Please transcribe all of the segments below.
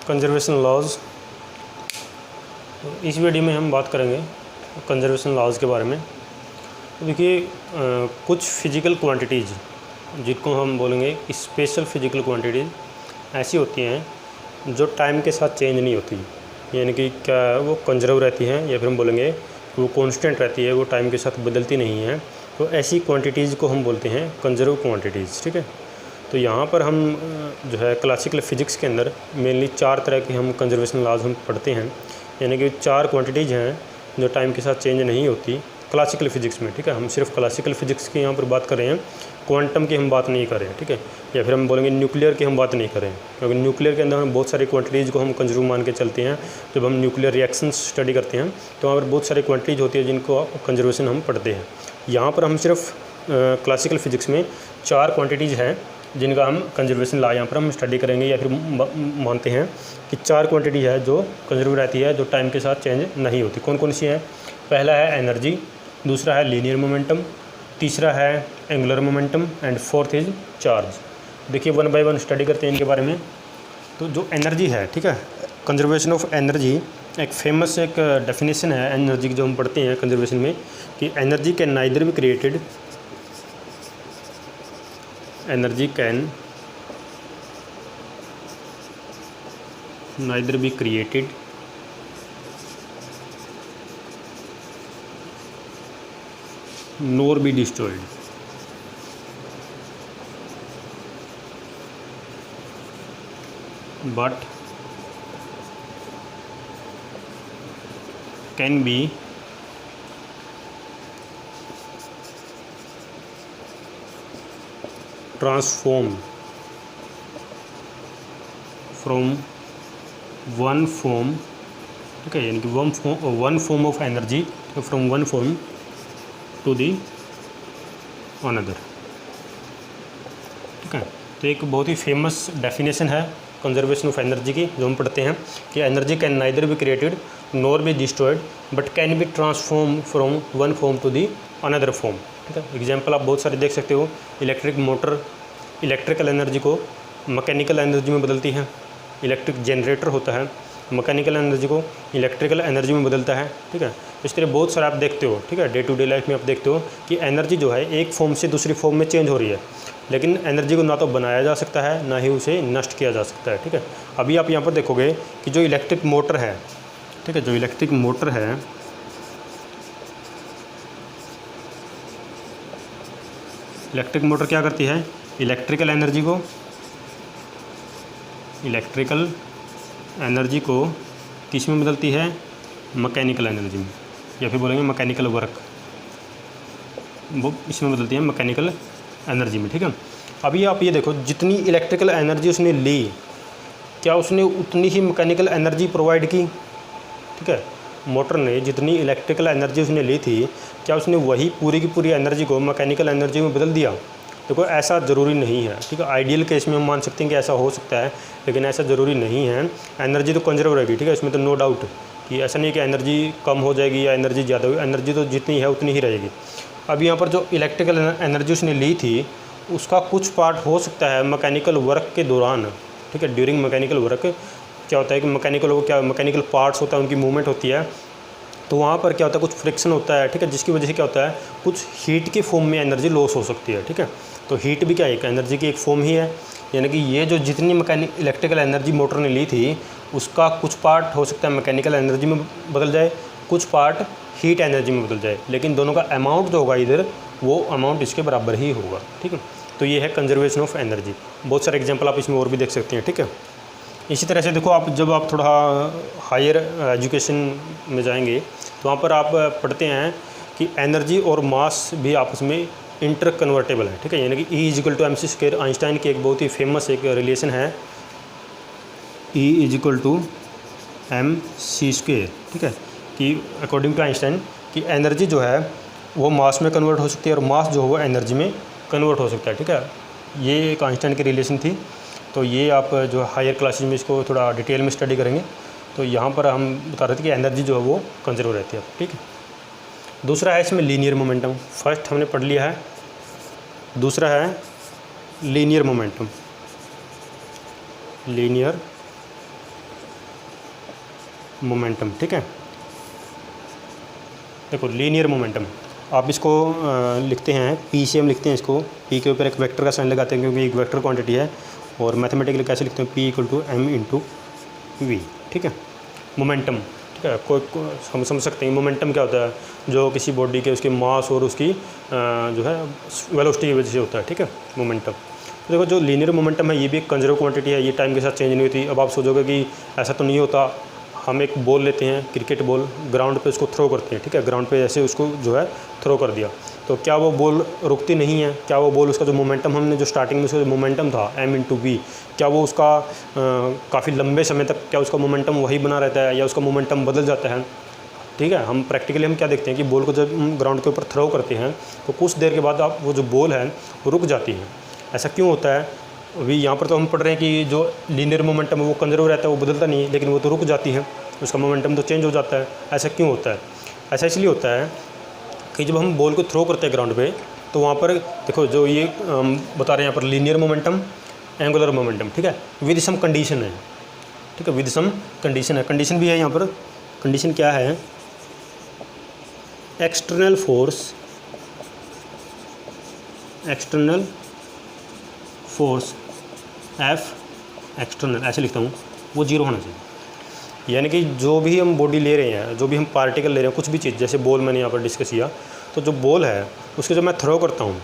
Conservation laws. इस video में हम बात करेंगे कंजर्वेशन लॉज के बारे में। देखिए कुछ फिज़िकल क्वांटिटीज़ जिनको हम बोलेंगे स्पेशल फिज़िकल क्वांटिटीज़ ऐसी होती हैं जो टाइम के साथ चेंज नहीं होती, यानी कि क्या वो कंजर्व रहती हैं, या फिर हम बोलेंगे वो कांस्टेंट रहती है, वो टाइम के साथ बदलती नहीं है। तो ऐसी क्वांटिटीज़ को हम बोलते हैं कंजर्व क्वांटिटीज़। ठीक है, तो यहाँ पर हम जो है क्लासिकल फ़िज़िक्स के अंदर मेनली 4 तरह के हम कंजर्वेशन लॉज हम पढ़ते हैं, यानी कि 4 क्वांटिटीज़ हैं जो टाइम के साथ चेंज नहीं होती क्लासिकल फ़िज़िक्स में। ठीक है, हम सिर्फ क्लासिकल फ़िज़िक्स की यहाँ पर बात कर रहे हैं, क्वांटम की हम बात नहीं कर रहे हैं। ठीक है, या फिर हम बोलेंगे न्यूक्लियर की हम बात नहीं कर रहे हैं, क्योंकि न्यूक्लियर के अंदर हम बहुत सारी क्वांटिटीज़ को हम कंजर्व मान के चलते हैं। जब हम न्यूक्लियर रिएक्शंस स्टडी करते हैं तो वहाँ पर बहुत सारी क्वांटिटीज़ होती है जिनको कंजर्वेशन हम पढ़ते हैं। यहाँ पर हम सिर्फ क्लासिकल फ़िज़िक्स में 4 क्वांटिटीज़ हैं जिनका हम कंजर्वेशन लॉ यहाँ पर हम स्टडी करेंगे, या फिर मानते हैं कि 4 क्वांटिटी है जो कंजर्व रहती है, जो टाइम के साथ चेंज नहीं होती। कौन कौन सी है? पहला है एनर्जी, दूसरा है लीनियर मोमेंटम, तीसरा है angular momentum and fourth is charge. देखिए वन बाय वन स्टडी करते हैं इनके बारे में। तो जो एनर्जी है, ठीक है, कंजर्वेशन ऑफ एनर्जी एक फेमस एक डेफिनेशन है एनर्जी की जो हम पढ़ते हैं कंजर्वेशन में, कि energy can neither be created, energy can neither be created nor be destroyed, but can be transformed from one form, ठीक है, यानी कि one form of energy from one form to the another. ठीक है, तो एक बहुत ही फेमस डेफिनेशन है कंजर्वेशन ऑफ एनर्जी की जो हम पढ़ते हैं कि energy can neither be created nor be destroyed but can be transform from one form to the another form. ठीक है, एग्जांपल आप बहुत सारे देख सकते हो। इलेक्ट्रिक मोटर इलेक्ट्रिकल एनर्जी को मैकेनिकल एनर्जी में बदलती है। इलेक्ट्रिक जनरेटर होता है, मैकेनिकल एनर्जी को इलेक्ट्रिकल एनर्जी में बदलता है। ठीक है, इस तरह बहुत सारा आप देखते हो। ठीक है, डे टू डे लाइफ में आप देखते हो कि एनर्जी जो है एक फॉर्म से दूसरी फॉर्म में चेंज हो रही है, लेकिन एनर्जी को ना तो बनाया जा सकता है ना ही उसे नष्ट किया जा सकता है। ठीक है, अभी आप यहाँ पर देखोगे कि जो इलेक्ट्रिक मोटर है, ठीक है, जो इलेक्ट्रिक मोटर है, इलेक्ट्रिक मोटर क्या करती है? इलेक्ट्रिकल एनर्जी को किस में बदलती है? मैकेनिकल एनर्जी में, या फिर बोलेंगे मैकेनिकल वर्क, वो इसमें बदलती है मैकेनिकल एनर्जी में। ठीक है, अभी आप ये देखो जितनी इलेक्ट्रिकल एनर्जी उसने ली, क्या उसने उतनी ही मैकेनिकल एनर्जी प्रोवाइड की? ठीक है, मोटर ने जितनी इलेक्ट्रिकल एनर्जी उसने ली थी, क्या उसने वही पूरी की पूरी एनर्जी को मैकेनिकल एनर्जी में बदल दिया? देखो ऐसा ज़रूरी नहीं है। ठीक है, आइडियल केस में हम मान सकते हैं कि ऐसा हो सकता है, लेकिन ऐसा ज़रूरी नहीं है। एनर्जी तो कंजर्व रहेगी। ठीक है, इसमें तो नो डाउट कि ऐसा नहीं कि एनर्जी कम हो जाएगी या एनर्जी ज़्यादा होगी, एनर्जी तो जितनी है उतनी ही रहेगी। अब यहाँ पर जो इलेक्ट्रिकल एनर्जी उसने ली थी, उसका कुछ पार्ट हो सकता है मैकेनिकल वर्क के दौरान। ठीक है, ड्यूरिंग मैकेनिकल वर्क क्या होता है कि मैकेनिकल पार्ट्स होता है, उनकी मूवमेंट होती है, तो वहाँ पर क्या होता है, कुछ फ्रिक्शन होता है। ठीक है, जिसकी वजह से क्या होता है, कुछ हीट के फॉर्म में एनर्जी लॉस हो सकती है। ठीक है, तो हीट भी क्या है, एक एनर्जी की एक फॉर्म ही है। यानी कि ये जो जितनी इलेक्ट्रिकल एनर्जी मोटर ने ली थी, उसका कुछ पार्ट हो सकता है मैकेनिकल एनर्जी में बदल जाए, कुछ पार्ट हीट एनर्जी में बदल जाए, लेकिन दोनों का अमाउंट जो होगा इधर, वो अमाउंट इसके बराबर ही होगा। ठीक है, तो ये है कंजर्वेशन ऑफ एनर्जी। बहुत सारे एग्जाम्पल आप इसमें और भी देख सकते हैं। ठीक है, इसी तरह से देखो आप जब आप थोड़ा हायर एजुकेशन में जाएंगे तो वहाँ पर आप पढ़ते हैं कि एनर्जी और मास भी आपस में इंटर कन्वर्टेबल है। ठीक है, यानी कि E=mc²। आइंस्टाइन की एक बहुत ही फेमस एक रिलेशन है, E=mc²। ठीक है, कि अकॉर्डिंग टू आइंस्टाइन कि एनर्जी जो है वो मास में कन्वर्ट हो सकती है और मास जो है वो एनर्जी में कन्वर्ट हो सकता है। ठीक है, ये एक आइंस्टाइन की रिलेशन थी। तो ये आप जो हायर क्लासेज में इसको थोड़ा डिटेल में स्टडी करेंगे। तो यहाँ पर हम बता रहे थे कि एनर्जी जो है वो कंजर्व रहती है। ठीक है, दूसरा है इसमें लीनियर मोमेंटम। फर्स्ट हमने पढ़ लिया है, दूसरा है लीनियर मोमेंटम। लीनियर मोमेंटम, ठीक है। देखो लीनियर मोमेंटम आप इसको लिखते हैं पी से, हम लिखते हैं इसको, पी के ऊपर एक वेक्टर का साइन लगाते हैं क्योंकि एक वेक्टर क्वांटिटी है। और मैथमेटिकली कैसे लिखते हैं, P equal to M into V, ठीक है। मोमेंटम, ठीक है, हम समझ सकते हैं मोमेंटम क्या होता है, जो किसी बॉडी के उसके मास और उसकी जो है वेलोसिटी की वजह से होता है, ठीक है, मोमेंटम। तो देखो जो लीनियर मोमेंटम है ये भी एक कंजर्व क्वांटिटी है, ये टाइम के साथ चेंज नहीं होती। अब आप सोचोगे कि ऐसा तो नहीं होता, हम एक बॉल लेते हैं, क्रिकेट बॉल, ग्राउंड पे उसको थ्रो करते हैं, ठीक है, ग्राउंड पे ऐसे उसको जो है थ्रो कर दिया, तो क्या वो बॉल रुकती नहीं है? क्या वो बॉल, उसका जो मोमेंटम हमने जो स्टार्टिंग में उसका जो मोमेंटम था एम इंटू वी, क्या वो उसका काफ़ी लंबे समय तक क्या उसका मोमेंटम वही बना रहता है या उसका मोमेंटम बदल जाता है? ठीक है, हम प्रैक्टिकली हम क्या देखते हैं कि बॉल को जब हम ग्राउंड के ऊपर थ्रो करते हैं तो कुछ देर के बाद आप वो जो बॉल है वो रुक जाती है। ऐसा क्यों होता है? अभी यहाँ पर तो हम पढ़ रहे हैं कि जो लीनियर मोमेंटम है वो कंजर्व रहता है, वो बदलता नहीं है, लेकिन वो तो रुक जाती है, उसका मोमेंटम तो चेंज हो जाता है। ऐसा क्यों होता है? ऐसा इसलिए होता है कि जब हम बॉल को थ्रो करते हैं ग्राउंड पे, तो वहाँ पर देखो जो ये बता रहे हैं यहाँ पर लीनियर मोमेंटम, एंगुलर मोमेंटम, ठीक है, विद सम कंडीशन है, ठीक है, विद सम कंडीशन है। कंडीशन भी है यहाँ पर। कंडीशन क्या है? एक्सटर्नल फोर्स एफ एक्सटर्नल, ऐसे लिखता हूँ, वो जीरो होना चाहिए। यानी कि जो भी हम बॉडी ले रहे हैं, जो भी हम पार्टिकल ले रहे हैं, कुछ भी चीज़, जैसे बॉल मैंने यहाँ पर डिस्कस किया, तो जो बॉल है उसके जो मैं थ्रो करता हूँ,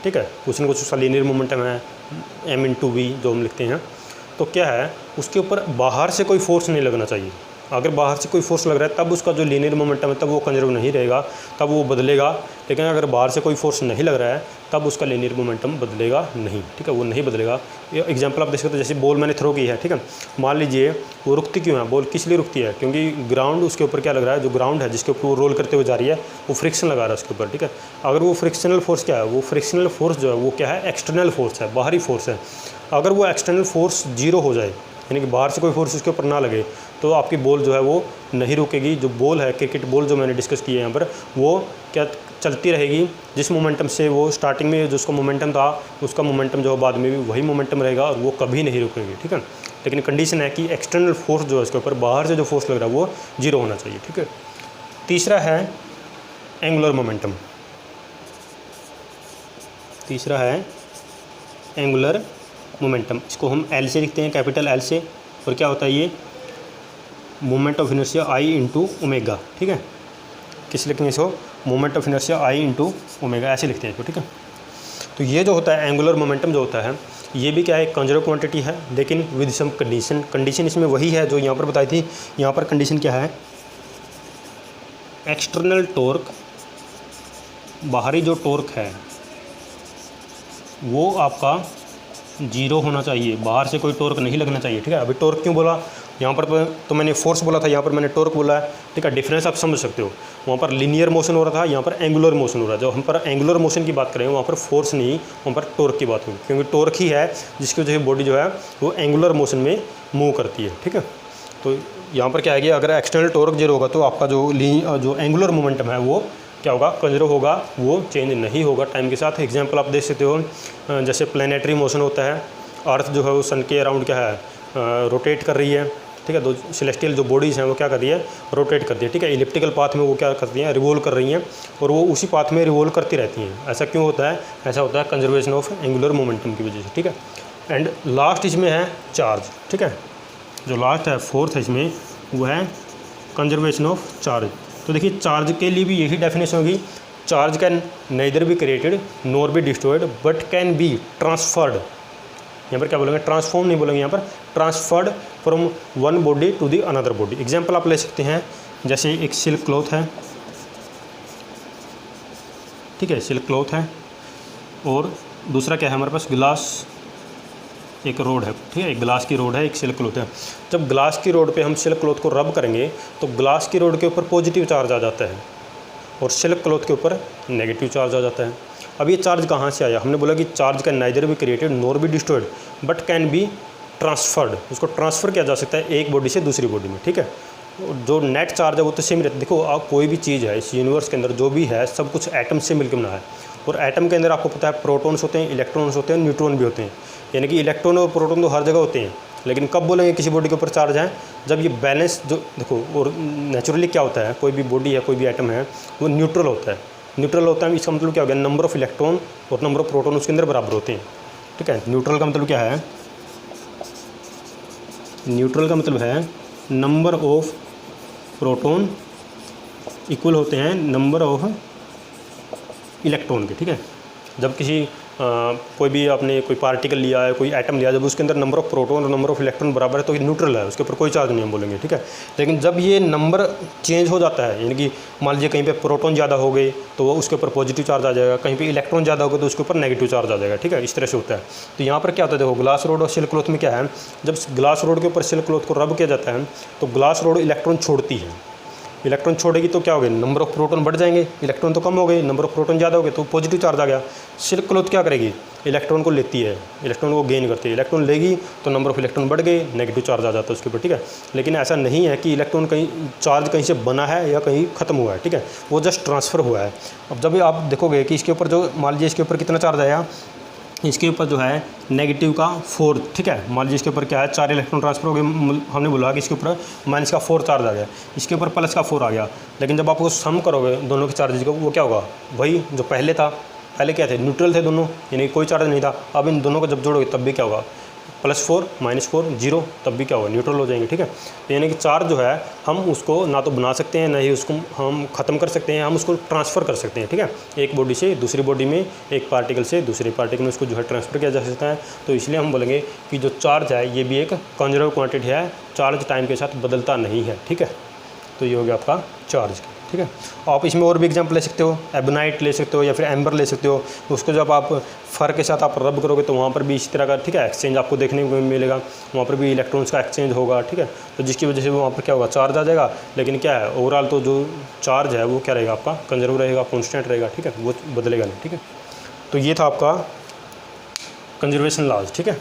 ठीक है, कुछ न कुछ उसका लीनियर मोमेंटम है एम इंटू वी जो हम लिखते हैं, तो क्या है उसके ऊपर बाहर से कोई फोर्स नहीं लगना चाहिए। अगर बाहर से कोई फोर्स लग रहा है तब उसका जो लीनियर मोमेंटम है तब वो कंजर्व नहीं रहेगा, तब वो बदलेगा। लेकिन अगर बाहर से कोई फोर्स नहीं लग रहा है तब उसका लीनियर मोमेंटम बदलेगा नहीं, ठीक है, वो नहीं बदलेगा। ये एग्जांपल आप देख सकते हो, जैसे बॉल मैंने थ्रो की है, ठीक है, मान लीजिए वो रुकती क्यों है, बॉल किस लिए रुकती है? क्योंकि ग्राउंड उसके ऊपर क्या लग रहा है, जो ग्राउंड है जिसके ऊपर वो रोल करते हुए जा रही है वो फ्रिक्शन लगा रहा है उसके ऊपर, ठीक है। अगर वो फ्रिक्शनल फोर्स क्या है, वो फ्रिक्शनल फोर्स जो है वो क्या है, एक्सटर्नल फोर्स है, बाहरी फोर्स है। अगर वो एक्सटर्नल फोर्स जीरो हो जाए, यानी कि बाहर से कोई फोर्स उसके ऊपर ना लगे, तो आपकी बॉल जो है वो नहीं रुकेगी। जो बॉल है, क्रिकेट बॉल जो मैंने डिस्कस की है यहाँ पर, वो क्या चलती रहेगी, जिस मोमेंटम से वो स्टार्टिंग में जो उसका मोमेंटम था उसका मोमेंटम जो बाद में भी वही मोमेंटम रहेगा और वो कभी नहीं रुकेगी, ठीक है। लेकिन कंडीशन है कि एक्सटर्नल फोर्स जो है उसके ऊपर, बाहर से जो फोर्स लग रहा है वो जीरो होना चाहिए, ठीक है। तीसरा है एंगुलर मोमेंटम। तीसरा है एंगुलर मोमेंटम, इसको हम एल से लिखते हैं, कैपिटल एल से। और क्या होता है ये? Moment of inertia I into omega, ठीक है। किस लिखेंगे इसको? Moment of inertia I into omega, ऐसे लिखते हैं इसको, ठीक है। तो ये जो होता है एंगुलर मोमेंटम जो होता है, ये भी क्या है, कंजर्व क्वांटिटी है, लेकिन विद सम कंडीशन। कंडीशन इसमें वही है जो यहाँ पर बताई थी। यहाँ पर कंडीशन क्या है? एक्सटर्नल टॉर्क, बाहरी जो टॉर्क है वो आपका जीरो होना चाहिए, बाहर से कोई टॉर्क नहीं लगना चाहिए, ठीक है। अभी टॉर्क क्यों बोला? यहाँ पर तो मैंने फोर्स बोला था, यहाँ पर मैंने टॉर्क बोला है, ठीक है। डिफरेंस आप समझ सकते हो, वहाँ पर लीनियर मोशन हो रहा था, यहाँ पर एंगुलर मोशन हो रहा है। जब हम पर एंगुलर मोशन की बात करें वहाँ पर फोर्स नहीं, वहाँ पर टॉर्क की बात हुई, क्योंकि टॉर्क ही है जिसकी वजह से बॉडी जो है वो एंगुलर मोशन में मूव करती है, ठीक है। तो यहाँ पर क्या है कि अगर एक्सटर्नल टॉर्क जीरो होगा तो आपका जो एंगुलर मोमेंटम है वो क्या होगा, कंजर्व होगा, वो चेंज नहीं होगा टाइम के साथ। एग्जांपल आप देख सकते हो, जैसे प्लैनेटरी मोशन होता है, अर्थ जो है वो सन के अराउंड क्या है, रोटेट कर रही है, ठीक है। दो सेलेस्टियल जो बॉडीज़ हैं वो क्या कर रही है, रोटेट कर रही है, ठीक है। इलिप्टिकल पाथ में वो क्या करती हैं, रिवॉल्व कर रही हैं, और वो उसी पाथ में रिवॉल्व करती रहती हैं। ऐसा क्यों होता है? ऐसा होता है कंजर्वेशन ऑफ एंगुलर मोमेंटम की वजह से, ठीक है। एंड लास्ट इसमें है चार्ज, ठीक है। जो लास्ट है, फोर्थ है इसमें, वो है कंजर्वेशन ऑफ चार्ज। तो देखिए चार्ज के लिए भी यही डेफिनेशन होगी, charge can neither be created nor be destroyed but can be transferred. यहाँ पर क्या बोलेंगे, ट्रांसफॉर्म नहीं बोलेंगे, यहाँ पर transferred from one body to the another body. Example आप ले सकते हैं, जैसे एक सिल्क क्लॉथ है, ठीक है, सिल्क क्लॉथ है, और दूसरा क्या है हमारे पास, ग्लास, एक रोड है, ठीक है, एक ग्लास की रोड है, एक सिल्क क्लॉथ है। जब ग्लास की रोड पे हम सिल्क क्लॉथ को रब करेंगे तो ग्लास की रोड के ऊपर पॉजिटिव चार्ज आ जाता है और सिल्क क्लॉथ के ऊपर नेगेटिव चार्ज आ जाता है। अब ये चार्ज कहाँ से आया? हमने बोला कि charge can neither be created nor be destroyed but can be transferred. उसको ट्रांसफ़र किया जा सकता है एक बॉडी से दूसरी बॉडी में, ठीक है। जो नेट चार्ज है वो तो सेम रहता है। देखो आप कोई भी चीज़ है इस यूनिवर्स के अंदर जो भी है सब कुछ एटम से मिलकर बना है, और एटम के अंदर आपको पता है प्रोटॉन्स होते हैं, इलेक्ट्रॉन्स होते हैं, न्यूट्रॉन भी होते हैं। यानी कि इलेक्ट्रॉन और प्रोटॉन तो हर जगह होते हैं, लेकिन कब बोलेंगे किसी बॉडी के ऊपर चार्ज है, जब ये बैलेंस जो देखो, और नेचुरली क्या होता है, कोई भी बॉडी है, कोई भी एटम है, वो न्यूट्रल होता है। न्यूट्रल होता है इसका मतलब क्या हो गया, नंबर ऑफ इलेक्ट्रॉन और नंबर ऑफ प्रोटॉन उसके अंदर बराबर होते हैं, ठीक है। न्यूट्रल का मतलब क्या है, न्यूट्रल का मतलब है नंबर ऑफ प्रोटॉन इक्वल होते हैं नंबर ऑफ इलेक्ट्रॉन के, ठीक है। जब किसी कोई भी आपने कोई पार्टिकल लिया है, कोई एटम लिया, जब उसके अंदर नंबर ऑफ प्रोटॉन और नंबर ऑफ इलेक्ट्रॉन बराबर है तो ये न्यूट्रल है, उसके ऊपर कोई चार्ज नहीं हम बोलेंगे, ठीक है। लेकिन जब ये नंबर चेंज हो जाता है, यानी कि मान लीजिए कहीं पे प्रोटॉन ज़्यादा हो गए तो वो उसके ऊपर पॉजिटिव चार्ज आ जाएगा, कहीं पे इलेक्ट्रॉन ज़्यादा हो गए तो उसके ऊपर नेगेटिव चार्ज आ जाएगा, ठीक है। इस तरह से होता है। तो यहाँ पर क्या होता है, देखो ग्लास रोड और सिल्क क्लॉथ में क्या है, जब ग्लास रोड के ऊपर सिल्क क्लॉथ को रब किया जाता है तो ग्लास रोड इलेक्ट्रॉन छोड़ती है। इलेक्ट्रॉन छोड़ेगी तो क्या हो गया, नंबर ऑफ प्रोटॉन बढ़ जाएंगे, इलेक्ट्रॉन तो कम हो गए, नंबर ऑफ प्रोटॉन ज़्यादा हो गए तो पॉजिटिव चार्ज आ गया। सिल्क क्लॉथ क्या करेगी, इलेक्ट्रॉन को लेती है, इलेक्ट्रॉन को गेन करती है। इलेक्ट्रॉन लेगी तो नंबर ऑफ इलेक्ट्रॉन बढ़ गए, नेगेटिव चार्ज आ जाता है उसके ऊपर, ठीक है। लेकिन ऐसा नहीं है कि इलेक्ट्रॉन कहीं चार्ज कहीं से बना है या कहीं ख़त्म हुआ है, ठीक है, वो जस्ट ट्रांसफ़र हुआ है। अब जब आप देखोगे कि इसके ऊपर जो मान लीजिए इसके ऊपर कितना चार्ज आया, इसके ऊपर जो है नेगेटिव का 4, ठीक है। मान लीजिए इसके ऊपर क्या है, 4 इलेक्ट्रॉन ट्रांसफर हो गए, हमने बोला कि इसके ऊपर माइनस का 4 चार्ज आ गया, इसके ऊपर प्लस का 4 आ गया। लेकिन जब आप उसको सम करोगे दोनों के चार्जेज को, वो क्या होगा, वही जो पहले था। पहले क्या थे, न्यूट्रल थे दोनों, यानी कोई चार्ज नहीं था। अब इन दोनों को जब जोड़ोगे तब भी क्या होगा, +4 -4 0, तब भी क्या होगा, न्यूट्रल हो जाएंगे, ठीक है। यानी कि चार्ज जो है हम उसको ना तो बना सकते हैं, ना ही उसको हम ख़त्म कर सकते हैं, हम उसको ट्रांसफ़र कर सकते हैं, ठीक है। एक बॉडी से दूसरी बॉडी में, एक पार्टिकल से दूसरे पार्टिकल में उसको जो है ट्रांसफ़र किया जा सकता है। तो इसलिए हम बोलेंगे कि जो चार्ज है ये भी एक कंजर्व क्वांटिटी है, चार्ज टाइम के साथ बदलता नहीं है, ठीक है। तो ये हो गया आपका चार्ज, ठीक है। आप इसमें और भी एग्जाम्पल ले सकते हो, एबोनाइट ले सकते हो या फिर एम्बर ले सकते हो। उसको जब आप फर के साथ आप रब करोगे तो वहाँ पर भी इसी तरह का, ठीक है, एक्सचेंज आपको देखने को मिलेगा। वहाँ पर भी इलेक्ट्रॉन्स का एक्सचेंज होगा, ठीक है। तो जिसकी वजह से वहाँ पर क्या होगा, चार्ज आ जाएगा। लेकिन क्या है, ओवरऑल तो जो चार्ज है वो क्या रहेगा, आपका कंजर्व रहेगा, कॉन्स्टेंट रहेगा, ठीक है, वो बदलेगा नहीं, ठीक है। तो ये था आपका कंजर्वेशन लॉज, ठीक है।